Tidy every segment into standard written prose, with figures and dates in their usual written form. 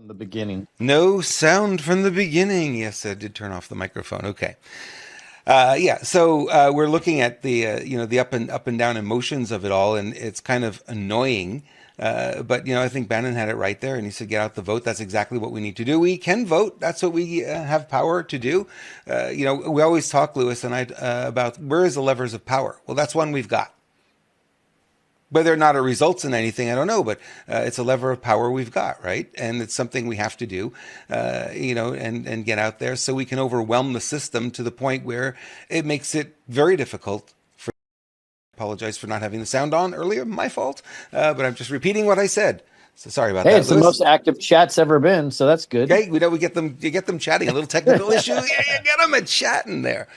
the beginning. No sound from the beginning. Yes, I did turn off the microphone. Okay. Yeah. So we're looking at the the up and down emotions of it all, and it's kind of annoying. But I think Bannon had it right there, and he said, "Get out the vote." That's exactly what we need to do. We can vote. That's what we have power to do. We always talk, Lewis and I, about where is the levers of power. Well, that's one we've got. Whether or not it results in anything, I don't know, but it's a lever of power we've got, right? And it's something we have to do, and get out there so we can overwhelm the system to the point where it makes it very difficult for. Apologize for not having the sound on earlier, my fault, but I'm just repeating what I said. So sorry about Hey, that, it's the Lewis. most active chat's ever been, so that's good. Okay, we get them. You get them chatting. A little technical issue. Yeah, you get them chatting there.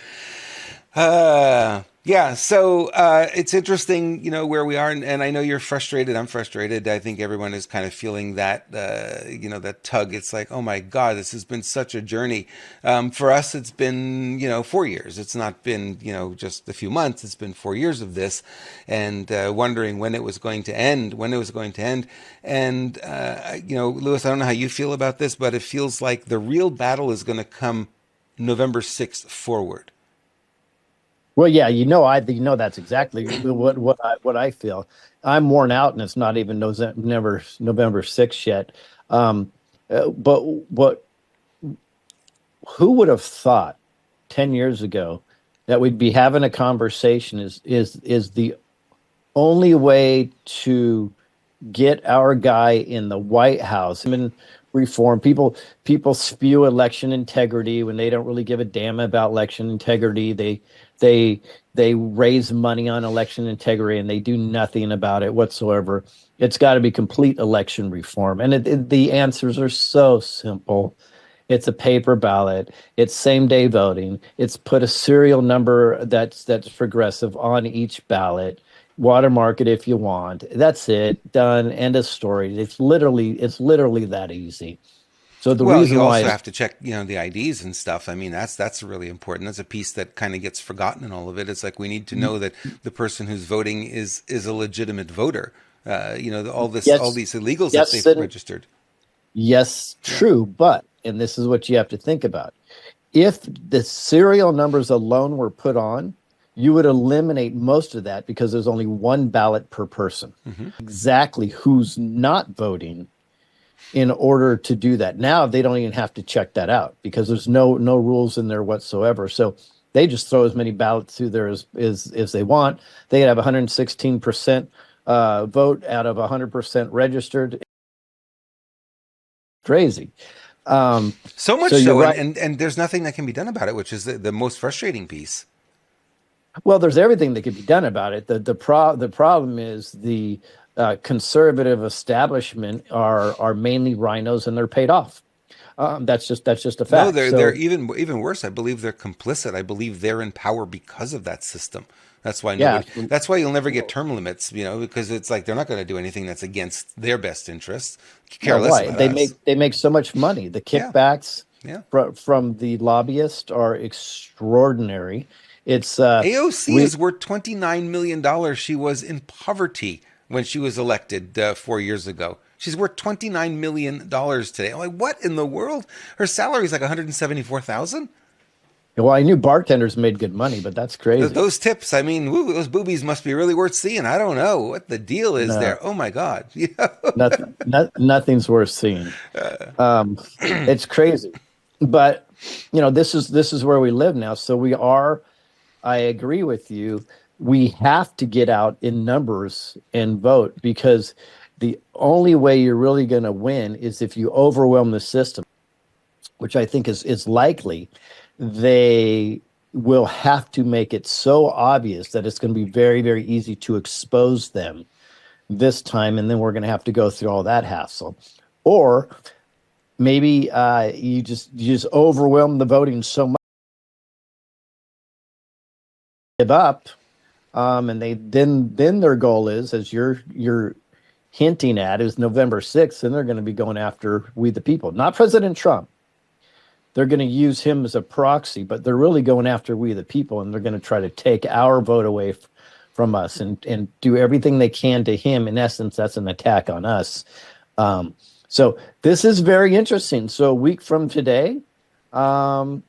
Yeah, so it's interesting, where we are, and I know you're frustrated. I'm frustrated. I think everyone is kind of feeling that, that tug. It's like, oh my God, this has been such a journey. For us, it's been, 4 years. It's not been, just a few months. It's been 4 years of this, and wondering when it was going to end, And, Lewis, I don't know how you feel about this, but it feels like the real battle is going to come November 6th forward. Well, yeah, that's exactly what I feel. I'm worn out, and it's not even November 6th yet. But what who would have thought 10 years ago that we'd be having a conversation is the only way to get our guy in the White House and reform. People spew election integrity when they don't really give a damn about election integrity. They they raise money on election integrity and they do nothing about it whatsoever. It's got to be complete election reform, and the answers are so simple. It's a paper ballot. It's same day voting. It's put a serial number that's progressive on each ballot. Watermark it if you want. That's it. Done. End of story. It's literally that easy. So the Well, you reason why also is have to check, the IDs and stuff. I mean, that's really important. That's a piece that kind of gets forgotten in all of it. It's like we need to know that the person who's voting is a legitimate voter. All yes, these illegals that yes, they've and registered. yes, Yeah. true. But and this is what you have to think about. If the serial numbers alone were put on, you would eliminate most of that because there's only one ballot per person. Hmm. Exactly who's not voting in order to do that. Now they don't even have to check that out because there's no rules in there whatsoever. So they just throw as many ballots through there as they want. They have 116% vote out of 100% registered. Crazy. So much So you're so, and, right. and and there's nothing that can be done about it, which is the most frustrating piece. Well, there's everything that can be done about it. The problem is the conservative establishment are mainly rhinos and they're paid off. That's just a No, fact. they're So even worse. I believe they're complicit. I believe they're in power because of that system. That's why yeah, nobody. That's why you'll never get well, term limits. Because it's like they're not going to do anything that's against their best interests. no, Care less why about they us. make so much money. The Yeah, kickbacks yeah. from the lobbyists are extraordinary. It's AOC we is worth $29 million. She was in poverty when she was elected 4 years ago. She's worth $29 million today. I'm like, what in the world? Her salary is like 174,000. well, I knew bartenders made good money, but that's crazy. Those tips, I mean, woo, those boobies must be really worth seeing. I don't know what the deal is No, there. Oh my God. nothing's worth seeing. Um, it's crazy, but this is where we live now. So we are. I agree with you. We have to get out in numbers and vote because the only way you're really going to win is if you overwhelm the system, which I think is likely. They will have to make it so obvious that it's going to be very, very easy to expose them this time, and then we're going to have to go through all that hassle. Or maybe you just overwhelm the voting so much, give up, and they then their goal is, as you're hinting at, is November 6th, and they're going to be going after we the people, not President Trump. They're going to use him as a proxy, but they're really going after we the people, and they're going to try to take our vote away from us and do everything they can to him. In essence, that's an attack on us. Um, So this is very interesting. So a week from today, um,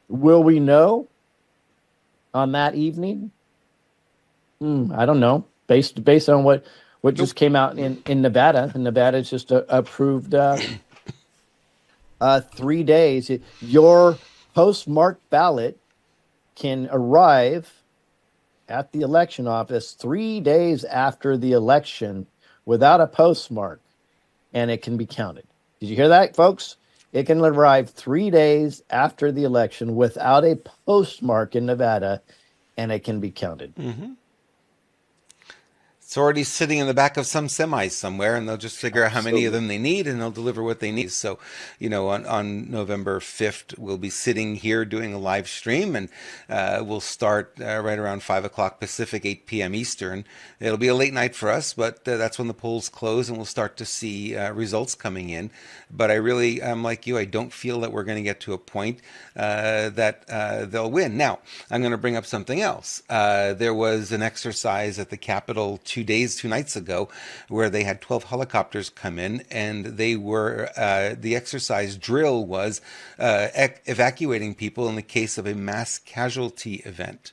will we know on that evening? I don't know. Based on what just Nope. came out in Nevada, and Nevada's just approved 3 days. Your postmarked ballot can arrive at the election office 3 days after the election without a postmark, and it can be counted. Did you hear that, folks? It can arrive 3 days after the election without a postmark in Nevada, and it can be counted. Mm-hmm. It's already sitting in the back of some semis somewhere, and they'll just figure out how many of Absolutely. them they need, and they'll deliver what they need. So, on November 5th, we'll be sitting here doing a live stream, and we'll start right around 5 o'clock Pacific, 8 p.m. Eastern. It'll be a late night for us, but that's when the polls close, and we'll start to see results coming in. But I really, I'm like you, I don't feel that we're going to get to a point that they'll win. Now, I'm going to bring up something else. There was an exercise at the Capitol 2 nights ago where they had 12 helicopters come in, and they were the exercise drill was evacuating people in the case of a mass casualty event.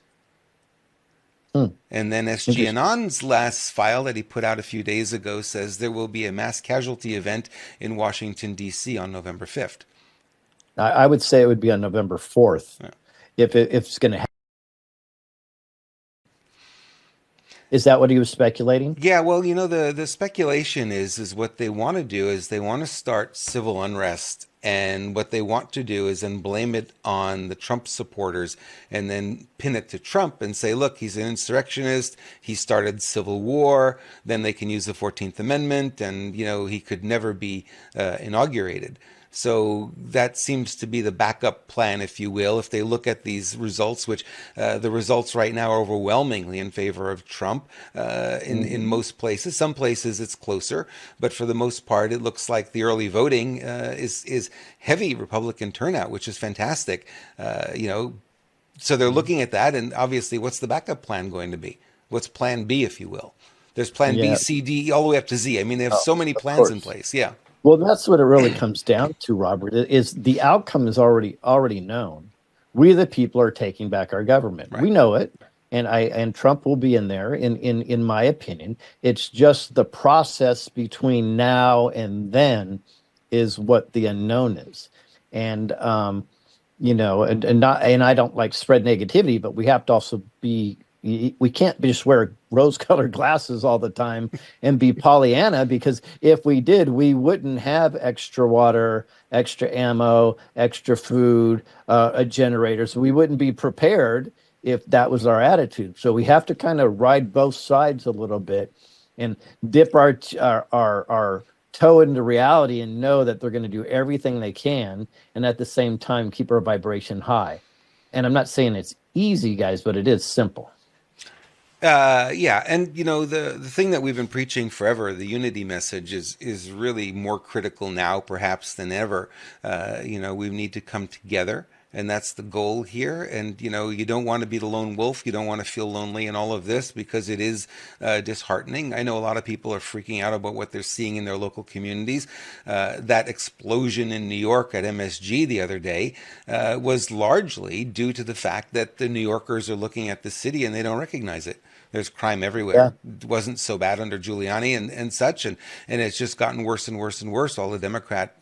Hmm. And then Interesting. SGNon's last file that he put out a few days ago says there will be a mass casualty event in Washington, D.C. on November 5th. I would say it would be on November 4th if it's going to happen. Is that what he was speculating? Yeah, well, the speculation is what they want to do is they want to start civil unrest, and what they want to do is then blame it on the Trump supporters and then pin it to Trump and say, look, he's an insurrectionist, he started civil war, then they can use the 14th Amendment, and he could never be inaugurated. So that seems to be the backup plan, if you will, if they look at these results, which the results right now are overwhelmingly in favor of Trump in Mhm. most places. Some places it's closer, but for the most part, it looks like the early voting is heavy Republican turnout, which is fantastic. So they're looking at that, and obviously, what's the backup plan going to be? What's Plan B, if you will? There's Plan B, Yeah. C, D, all the way up to Z. I mean, they have Oh, so many of plans in course. place. Yeah, Well, that's what it really comes down to, Robert. Is the outcome is already known. We, the people, are taking back our government. right. We know it, and Trump will be in there. In my opinion, it's just the process between now and then is what the unknown is, and and I don't like spread negativity, but we have to also be. We can't just wear rose-colored glasses all the time and be Pollyanna, because if we did, we wouldn't have extra water, extra ammo, extra food, generators. We wouldn't be prepared if that was our attitude. So we have to kind of ride both sides a little bit and dip our toe into reality and know that they're going to do everything they can, and at the same time keep our vibration high. And I'm not saying it's easy, guys, but it is simple. Yeah, and the thing that we've been preaching forever, the unity message, is really more critical now, perhaps than ever. We need to come together, and that's the goal here. And you don't want to be the lone wolf. You don't want to feel lonely in all of this because it is disheartening. I know a lot of people are freaking out about what they're seeing in their local communities. That explosion in New York at MSG the other day was largely due to the fact that the New Yorkers are looking at the city and they don't recognize it. There's crime Yeah. everywhere. It wasn't so bad under Giuliani and such, and it's just gotten worse and worse and worse. All the Democrat,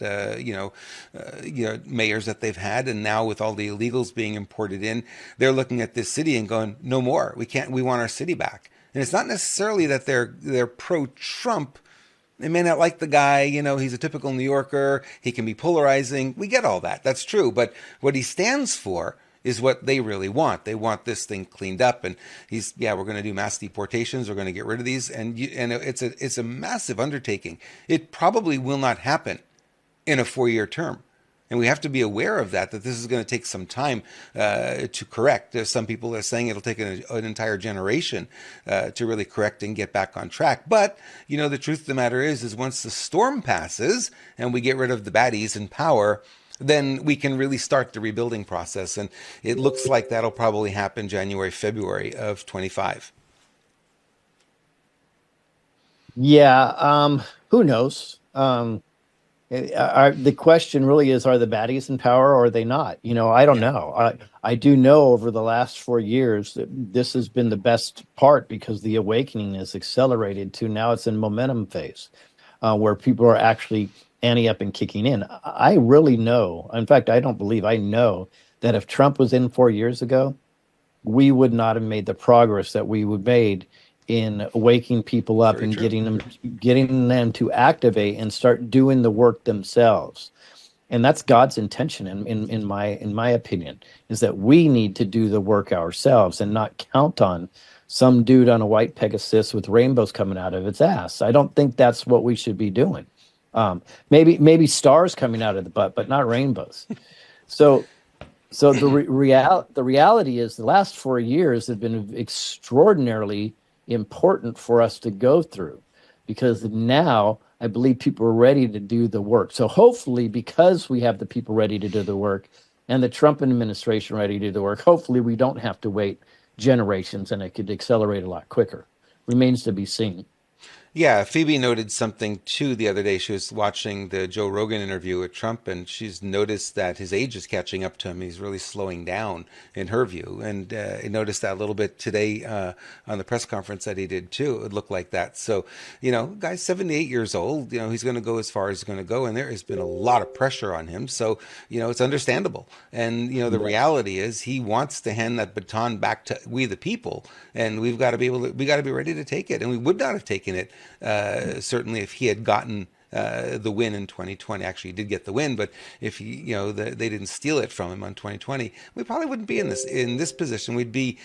mayors that they've had, and now with all the illegals being imported in, they're looking at this city and going, "No more. We can't. We want our city back." And it's not necessarily that they're pro-Trump. They may not like the guy, he's a typical New Yorker. He can be polarizing. We get all that. That's true. But what he stands for is what they really want. They want this thing cleaned up. And we're going to do mass deportations. We're going to get rid of these. And it's a massive undertaking. It probably will not happen in a 4-year term. And we have to be aware of that this is going to take some time to correct. There's some people that are saying it'll take an entire generation to really correct and get back on track. But, the truth of the matter is once the storm passes and we get rid of the baddies in power, then we can really start the rebuilding process. And it looks like that'll probably happen January, February of 25. Yeah. Who knows? The question really is, are the baddies in power or are they not? I don't Yeah, know. I do know over the last 4 years that this has been the best part because the awakening is accelerated to now it's in momentum phase, where people are actually anting up and kicking in. I really know. In fact, I don't believe I know that if Trump was in 4 years ago, we would not have made the progress that we would made in waking people up very and true. getting them to activate and start doing the work themselves. And that's God's intention in my opinion, is that we need to do the work ourselves and not count on some dude on a white Pegasus with rainbows coming out of its ass. I don't think that's what we should be doing. Maybe stars coming out of the butt, but not rainbows. So the reality is the last 4 years have been extraordinarily important for us to go through, because now I believe people are ready to do the work. So hopefully, because we have the people ready to do the work and the Trump administration ready to do the work, hopefully we don't have to wait generations and it could accelerate a lot quicker. Remains to be seen. Yeah, Phoebe noted something too the other day. She was watching the Joe Rogan interview with Trump, and she's noticed that his age is catching up to him. He's really slowing down, in her view. And I noticed that a little bit today on the press conference that he did too. It looked like that. So, guy's 78 years old. He's going to go as far as he's going to go, and there has been a lot of pressure on him. So, it's understandable. And the Yeah. reality is he wants to hand that baton back to we the people, and we got to be ready to take it. And we would not have taken it certainly if he had gotten the win in 2020. Actually, he did get the win, but if they didn't steal it from him on 2020, we probably wouldn't be in this position. We'd be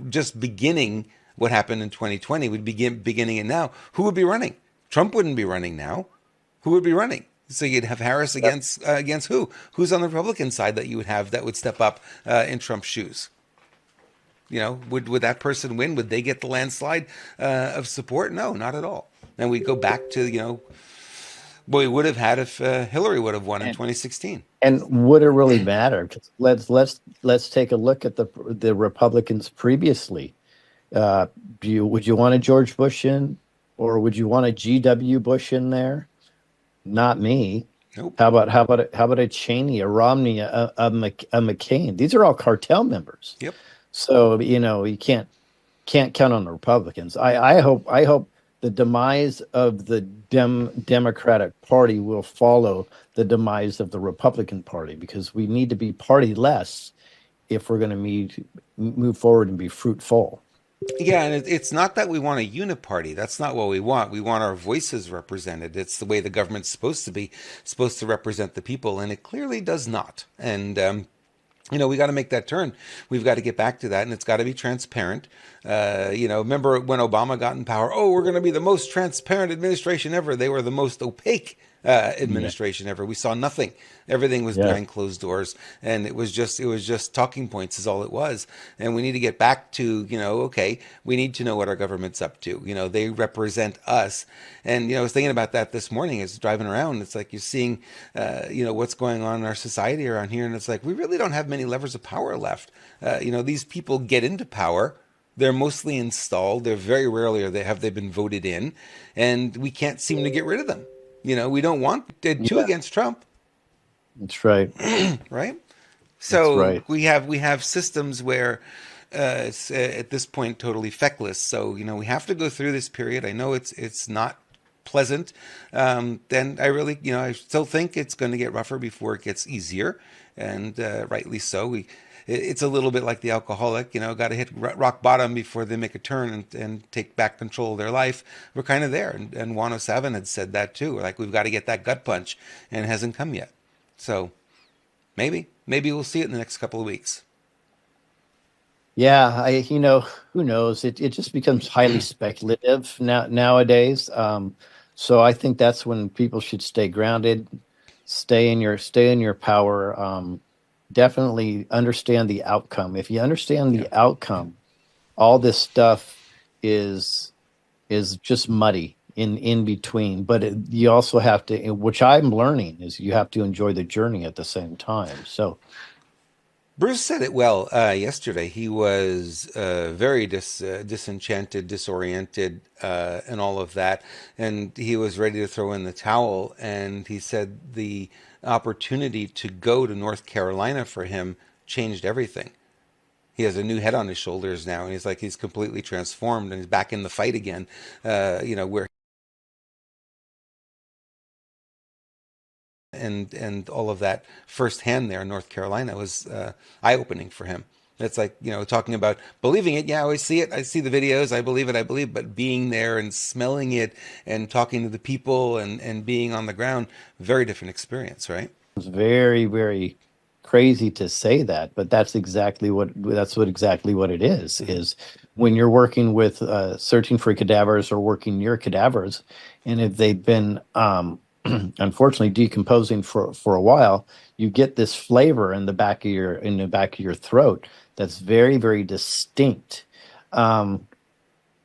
just beginning what happened in 2020. We'd beginning it now. Who would be running? Trump wouldn't be running now. Who would be running? So you'd have Harris against who? Who's on the Republican side that you would have that would step up in Trump's shoes? Would that person win? Would they get the landslide of support? No, not at all. And we go back to what we would have had if Hillary would have won in And 2016. and would it really matter? 'Cause let's take a look at the Republicans previously. Uh, would you want a George Bush in, or would you want a GW Bush in there? Not me. Nope. How about a Cheney, a Romney, a McCain? These are all cartel members. Yep. So you can't count on the Republicans. I hope the demise of the Democratic Party will follow the demise of the Republican Party, because we need to be party less if we're going to move forward and be fruitful. Yeah, and it's not that we want a uniparty. That's not what we want. We want our voices represented. It's the way the government's supposed to be, supposed to represent the people, and it clearly does not. And we got to make that turn. We've got to get back to that, and it's got to be transparent. Remember when Obama got in power? Oh, we're going to be the most transparent administration ever. They were the most opaque Yeah. administration ever. We saw nothing. Everything was Yeah. behind closed doors, and it was just talking points is all it was. And we need to get back to okay, we need to know what our government's up to. They represent us. And I was thinking about that this morning as driving around. It's like you're seeing what's going on in our society around here, and it's like we really don't have many levers of power left. These people get into power. They're mostly installed. They're very rarely they been voted in, and we can't seem to get rid of them. We don't want two Yeah. against Trump, That's right. right? That's So right. we have systems where it's at this point totally feckless. So we have to go through this period. I know it's not pleasant. Then I really I still think it's going to get rougher before it gets easier, and rightly so. It's a little bit like the alcoholic, got to hit rock bottom before they make a turn and take back control of their life. We're kind of there. And 107 had said that too. Like, we've got to get that gut punch, and it hasn't come yet. So maybe we'll see it in the next couple of weeks. Yeah, who knows? It just becomes highly speculative nowadays. So I think that's when people should stay grounded, stay in your power. Definitely understand the outcome. If you understand Yeah. the outcome, all this stuff is is just muddy in between. But you also have to, which I'm learning, is you have to enjoy the journey at the same time. So Bruce said it well yesterday. He was very disenchanted, disoriented, and all of that. And he was ready to throw in the towel. And he said the opportunity to go to North Carolina for him changed everything. He has a new head on his shoulders now, and he's like he's completely transformed, and he's back in the fight again. Where and all of that firsthand there in North Carolina was eye opening for him. It's like, talking about believing it. Yeah, I always see it. I see the videos. I believe it. I believe. But being there and smelling it and talking to the people and being on the ground, very different experience, right? It's very, very crazy to say that, but that's what exactly what it Mm-hmm. is when you're working with searching for cadavers or working near cadavers, and if they've been unfortunately decomposing for a while, you get this flavor in the back of your throat that's very, very distinct. Um,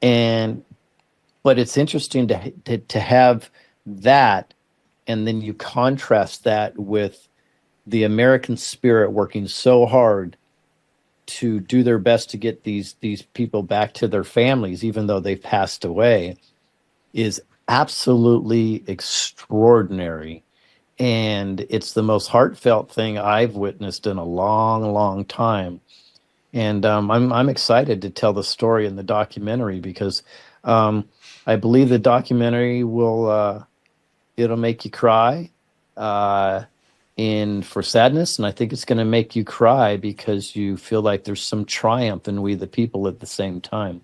and but it's interesting to have that, and then you contrast that with the American spirit working so hard to do their best to get these people back to their families, even though they've passed away, is absolutely extraordinary. And it's the most heartfelt thing I've witnessed in a long, long time. And I'm excited to tell the story in the documentary because um, I believe the documentary will it'll make you cry. Uh, in for sadness, and I think it's going to make you cry because you feel like there's some triumph in we the people at the same time.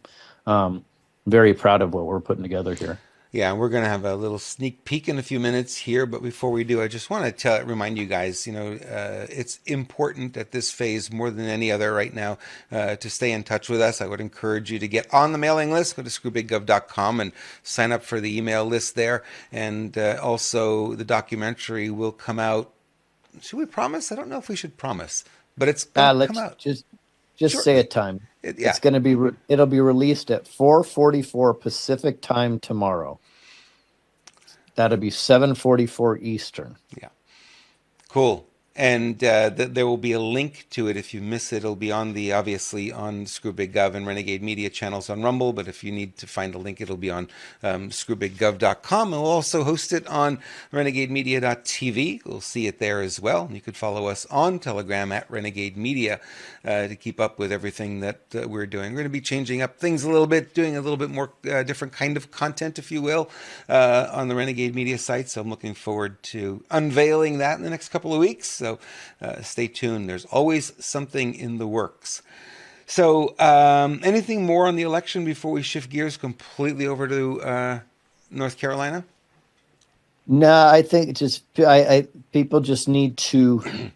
Um, very proud of what we're putting together here. Yeah, and we're going to have a little sneak peek in a few minutes here. But before we do, I just want to remind you guys, it's important at this phase more than any other right now to stay in touch with us. I would encourage you to get on the mailing list. Go to screwbiggov.com and sign up for the email list there. And also, the documentary will come out. Should we promise? I don't know if we should promise, but it's going to come Let's out just say a shortly. time. Yeah, It'll be released at 4:44 Pacific time tomorrow. That'll be 7:44 Eastern. yeah. Cool. And there will be a link to it if you miss it. It'll be on obviously on Screw Big Gov and Renegade Media channels on Rumble. But if you need to find a link, it'll be on screwbiggov.com. And we'll also host it on renegademedia.tv. We'll see it there as well. And you could follow us on Telegram at Renegade Media to keep up with everything that we're doing. We're going to be changing up things a little bit, doing a little bit more different kind of content, if you will, on the Renegade Media site. So I'm looking forward to unveiling that in the next couple of weeks. So stay tuned. There's always something in the works. So anything more on the election before we shift gears completely over to North Carolina? No, I think it's just I people just need to.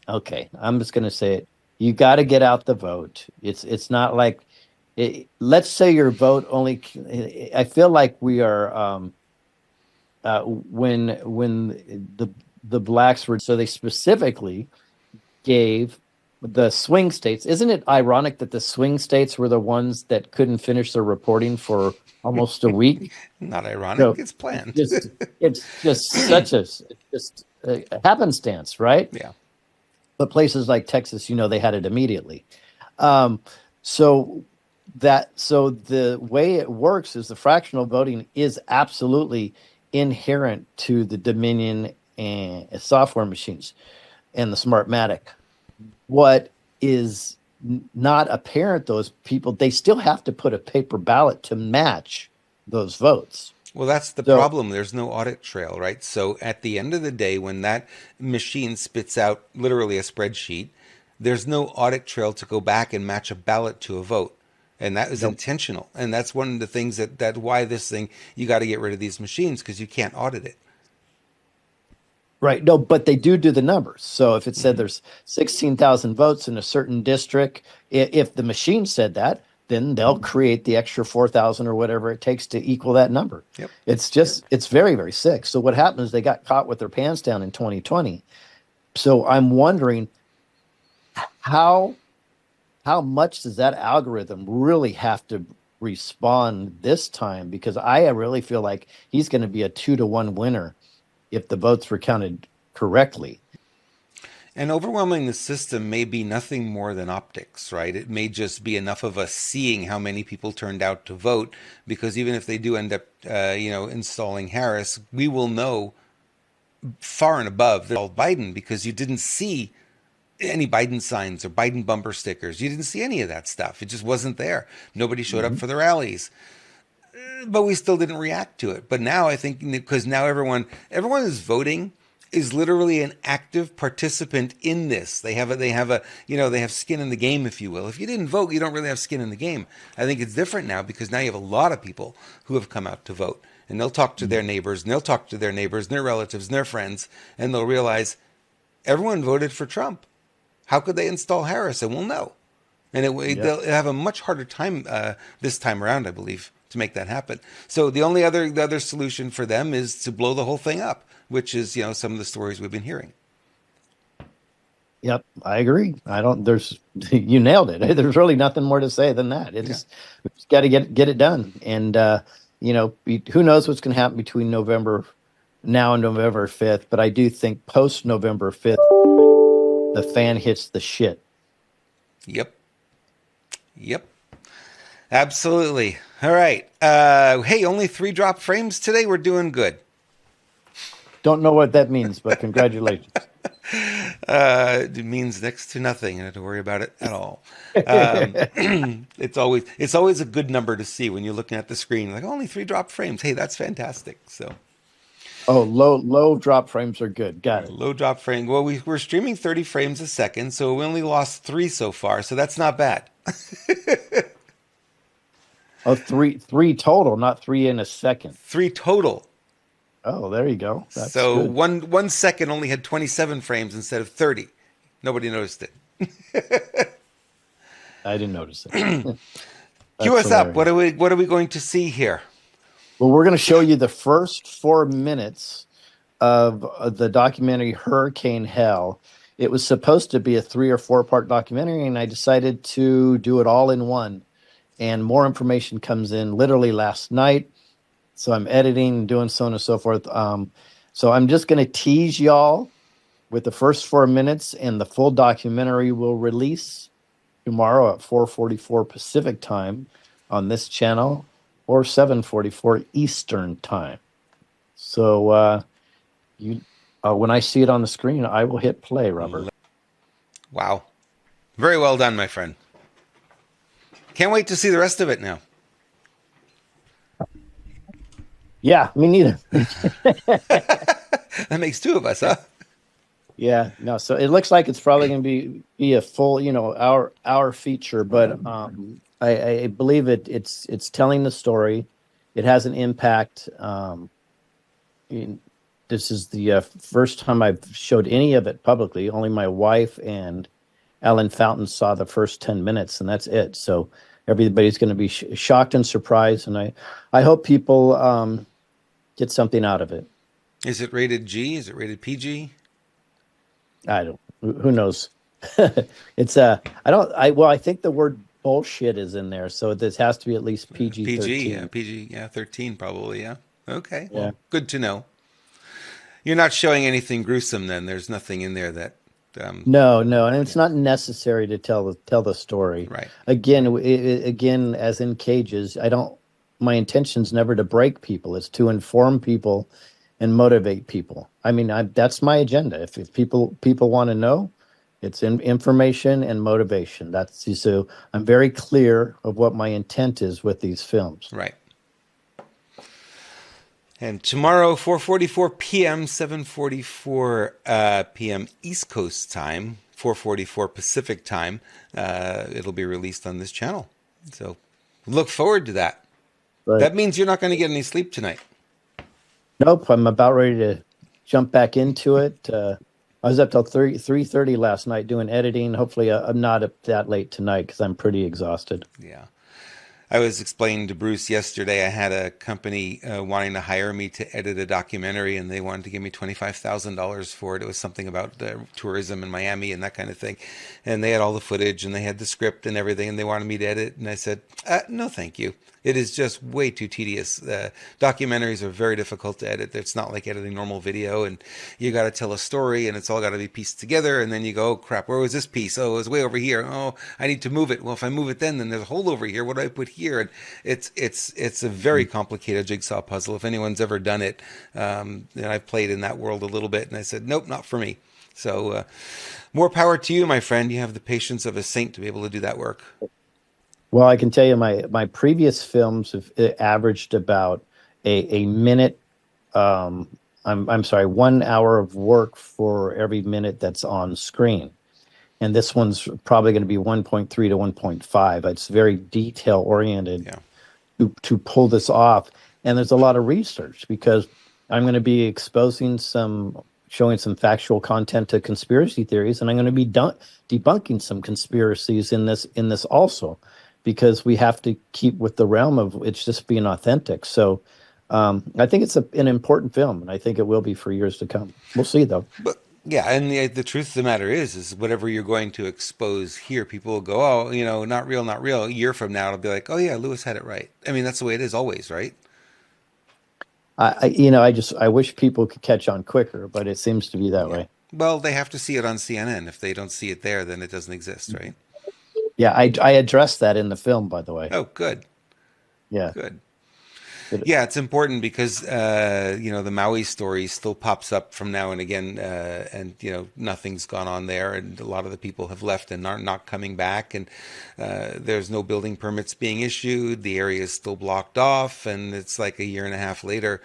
Okay, I'm just going to say it. You got to get out the vote. It's not like let's say your vote only. I feel like we are when the blacks were, so they specifically gave the swing states. Isn't it ironic that the swing states were the ones that couldn't finish their reporting for almost a week? Not ironic. So It's planned. it's just such just a happenstance, right? Yeah. But places like Texas, they had it immediately. Um, so so the way it works is the fractional voting is absolutely inherent to the Dominion and software machines and the Smartmatic. What is not apparent, those people, they still have to put a paper ballot to match those votes. Well, that's the So problem. There's no audit trail, right? So at the end of the day, when that machine spits out literally a spreadsheet, there's no audit trail to go back and match a ballot to a vote. And that was Nope. intentional. And that's one of the things that why this thing, you got to get rid of these machines because you can't audit it. Right. No, but they do the numbers. So if it said Hmm. there's 16,000 votes in a certain district, if the machine said that, then they'll create the extra 4,000 or whatever it takes to equal that number. Yep. It's very, very sick. So what happened is they got caught with their pants down in 2020. So I'm wondering how how much does that algorithm really have to respond this time? Because I really feel like he's going to be a 2-1 winner if the votes were counted correctly. And overwhelming the system may be nothing more than optics, right? It may just be enough of us seeing how many people turned out to vote, because even if they do end up, installing Harris, we will know far and above they're all Biden, because you didn't see any Biden signs or Biden bumper stickers. You didn't see any of that stuff. It just wasn't there. Nobody showed up Mhm. for the rallies, but we still didn't react to it. But now I think, because now everyone is voting, is literally an active participant in this. They have skin in the game, if you will. If you didn't vote, you don't really have skin in the game. I think it's different now, because now you have a lot of people who have come out to vote, and they'll talk to their neighbors, and they'll talk to their neighbors and their relatives and their friends, and they'll realize everyone voted for Trump. How could they install Harris? And we'll know. And Yep. they'll have a much harder time this time around, I believe, to make that happen. So the other solution for them is to blow the whole thing up, which is, some of the stories we've been hearing. Yep, I agree. I don't. There's you nailed it. There's really nothing more to say than that. Yeah. We just got to get it done. And who knows what's going to happen between November now and November 5th. But I do think post November 5th, the fan hits the shit. Yep. Yep. Absolutely. All right. Hey, only 3 drop frames today. We're doing good. Don't know what that means, but congratulations. It means next to nothing. I don't have to worry about it at all. It's always a good number to see when you're looking at the screen. Like, only 3 drop frames. Hey, that's fantastic. So Oh, low drop frames are good. Got it. low drop frame. Well, we're streaming 30 frames a second, so we only lost 3 so far. So that's not bad. Oh, three total, not 3 in a second. 3 total. Oh, there you go. That's So good. one second only had 27 frames instead of 30. Nobody noticed it. I didn't notice it. Cue That's us up. hilarious. What are we going to see here? Well, we're going to show you the first 4 minutes of the documentary Hurricane Hell. It was supposed to be a 3 or 4 part documentary, and I decided to do it all in one. And more information comes in literally last night. So I'm editing, doing so on and so forth. So I'm just going to tease y'all with the first 4 minutes, and the full documentary will release tomorrow at 4:44 Pacific time on this channel, or 7:44 Eastern time. So when I see it on the screen, I will hit play, Robert. Wow. Very well done, my friend. Can't wait to see the rest of it now. Yeah, me neither. That makes 2 of us, huh? Yeah, no. So it looks like it's probably going to be a full, hour feature, but I believe it's telling the story. It has an impact. This is the first time I've showed any of it publicly. Only my wife and Alan Fountain saw the first 10 minutes, and that's it. So everybody's going to be shocked and surprised, and I hope people get something out of it. Is it rated G? Is it rated PG? I don't. Who knows? It's I think the word bullshit is in there, so this has to be at least PG PG, 13. yeah, PG, yeah, 13 probably, yeah. Okay, Yeah. well, good to know. You're not showing anything gruesome then. There's nothing in there that No, and it's not necessary to tell the story. right. Again, as in cages, I don't. My intention's never to break people. It's to inform people and motivate people. I mean, that's my agenda. If people want to know, it's information and motivation. So I'm very clear of what my intent is with these films. Right. And tomorrow, 4:44 p.m., 7:44 p.m. East Coast time, 4:44 Pacific time, it'll be released on this channel. So look forward to that. But That means you're not going to get any sleep tonight. nope, I'm about ready to jump back into it. I was up till 3:30 last night doing editing. Hopefully, I'm not up that late tonight because I'm pretty exhausted. Yeah. I was explaining to Bruce yesterday, I had a company wanting to hire me to edit a documentary, and they wanted to give me $25,000 for it. It was something about tourism in Miami and that kind of thing. And they had all the footage, and they had the script and everything, and they wanted me to edit. And I said, no, thank you. It is just way too tedious. Documentaries are very difficult to edit. It's not like editing normal video, and you got to tell a story, and it's all got to be pieced together. And then you go, oh crap, where was this piece? Oh, it was way over here. Oh, I need to move it. Well, if I move it, then there's a hole over here. What do I put here? And it's a very complicated jigsaw puzzle. If anyone's ever done it, and I've played in that world a little bit, and I said, nope, not for me. So more power to you, my friend. You have the patience of a saint to be able to do that work. Well, I can tell you my previous films have averaged about a minute. I'm sorry, 1 hour of work for every minute that's on screen, and this one's probably going to be 1.3 to 1.5. It's very detail oriented Yeah. to pull this off, and there's a lot of research because I'm going to be showing some factual content to conspiracy theories, and I'm going to be debunking some conspiracies in this also, because we have to keep with the realm of it's just being authentic. So I think it's an important film, and I think it will be for years to come. We'll see, though. But yeah, and the truth of the matter is whatever you're going to expose here, people will go, oh, not real, not real. A year from now, it'll be like, oh yeah, Lewis had it right. I mean, that's the way it is always, right? I wish people could catch on quicker, but it seems to be that Yeah. way. Well, they have to see it on CNN. If they don't see it there, then it doesn't exist, right? Yeah, I addressed that in the film, by the way. Oh, good, Yeah. good. It- Yeah, it's important because the Maui story still pops up from now and again, and nothing's gone on there, and a lot of the people have left and are not coming back, and there's no building permits being issued. The area is still blocked off, and it's like a year and a half later.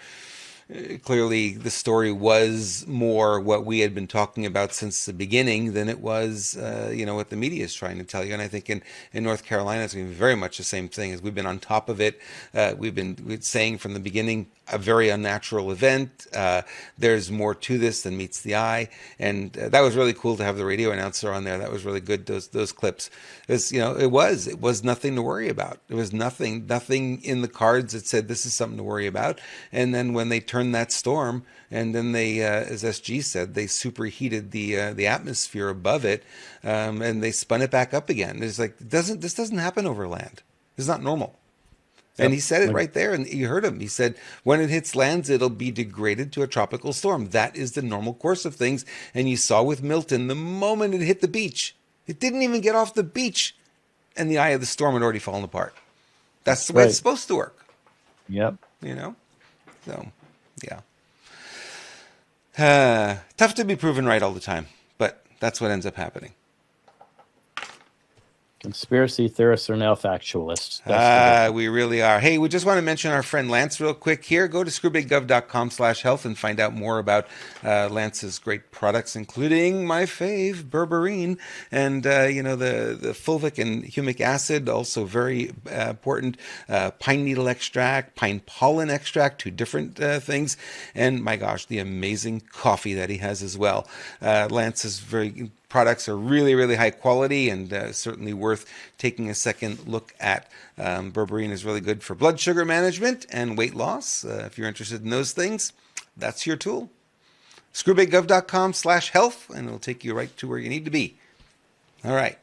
Clearly the story was more what we had been talking about since the beginning than it was, what the media is trying to tell you. And I think in North Carolina, it's going to be very much the same thing. As we've been on top of it. We've been saying from the beginning, a very unnatural event. There's more to this than meets the eye, and that was really cool to have the radio announcer on there. That was really good. Those clips, it was nothing to worry about. There was nothing in the cards that said this is something to worry about. And then when they turned that storm, and then they, as SG said, they superheated the atmosphere above it, and they spun it back up again. It's like this doesn't happen over land. It's not normal. And he said it right there, and you heard him. He said, when it hits lands, it'll be degraded to a tropical storm. That is the normal course of things. And you saw with Milton, the moment it hit the beach, it didn't even get off the beach, and the eye of the storm had already fallen apart. That's the way it's supposed to work. Yep. So, yeah. Tough to be proven right all the time, but that's what ends up happening. Conspiracy theorists are now factualists. We really are. Hey, we just want to mention our friend Lance real quick here. Go to screwbiggov.com/health and find out more about Lance's great products, including my fave, berberine, and the fulvic and humic acid, also very important. Pine needle extract, pine pollen extract, two different things, and my gosh, the amazing coffee that he has as well. Lance's products are really, really high quality, and certainly worth taking a second look at. Berberine is really good for blood sugar management and weight loss. If you're interested in those things, that's your tool. Screwbiggov.com/health, and it'll take you right to where you need to be. All right.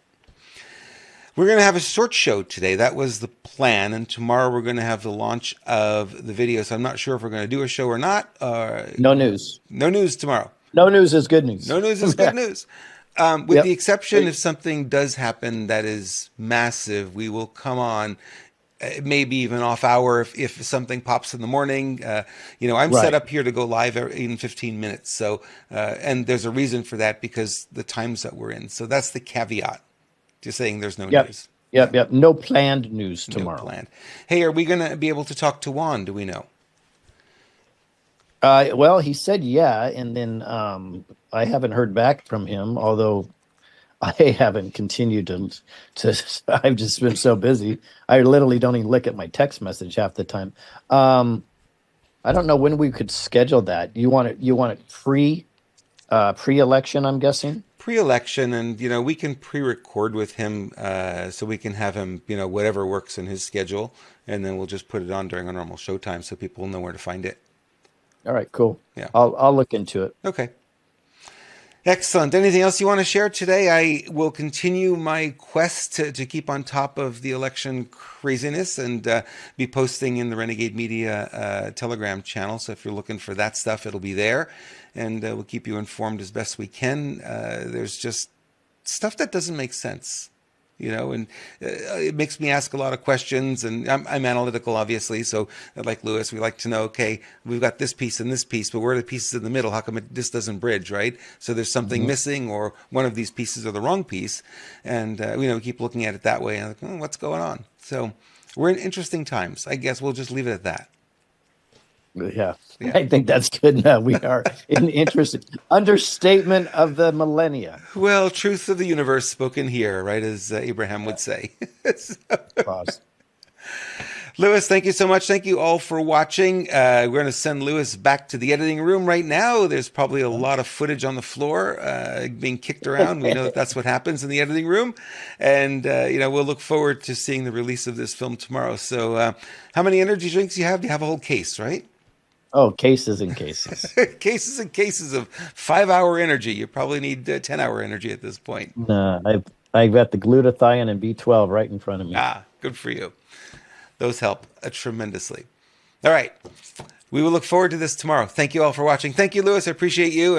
We're going to have a short show today. That was the plan. And tomorrow we're going to have the launch of the video. So I'm not sure if we're going to do a show or not. No news. No news tomorrow. No news is good news. No news is good news. With the exception if something does happen that is massive, we will come on, maybe even off hour if something pops in the morning. I'm set up here to go live in 15 minutes. So, and there's a reason for that because the times that we're in. So that's the caveat. Just saying there's no news. Yep. No planned news tomorrow. No planned. Hey, are we going to be able to talk to Juan? Do we know? Well, he said yeah, and then I haven't heard back from him, although I haven't continued to I've just been so busy. I literally don't even look at my text message half the time. I don't know when we could schedule that. You want it pre-election, I'm guessing? Pre-election, and we can pre-record with him, so we can have him, whatever works in his schedule, and then we'll just put it on during our normal show time so people know where to find it. All right, cool. Yeah. I'll look into it. Okay. Excellent. Anything else you want to share today? I will continue my quest to keep on top of the election craziness and be posting in the Renegade Media Telegram channel. So if you're looking for that stuff, it'll be there. And we'll keep you informed as best we can. There's just stuff that doesn't make sense. And it makes me ask a lot of questions, and I'm analytical, obviously. So, like Lewis, we like to know, okay, we've got this piece and this piece, but where are the pieces in the middle? How come this doesn't bridge, right? So there's something missing, or one of these pieces are the wrong piece, and we keep looking at it that way, and like, what's going on? So we're in interesting times. I guess we'll just leave it at that. Yeah, I think that's good enough. We are in interest. Understatement of the millennia. Well, truth of the universe spoken here, right, as Abraham would say. Pause. Lewis, thank you so much. Thank you all for watching. We're going to send Lewis back to the editing room right now. There's probably a lot of footage on the floor being kicked around. We know that that's what happens in the editing room. And, we'll look forward to seeing the release of this film tomorrow. So how many energy drinks do you have? You have a whole case, right? Oh, cases and cases. Cases and cases of 5-hour energy. You probably need 10-hour energy at this point. No, I've got the glutathione and B12 right in front of me. Good for you. Those help tremendously. All right. We will look forward to this tomorrow. Thank you all for watching. Thank you, Lewis. I appreciate you. And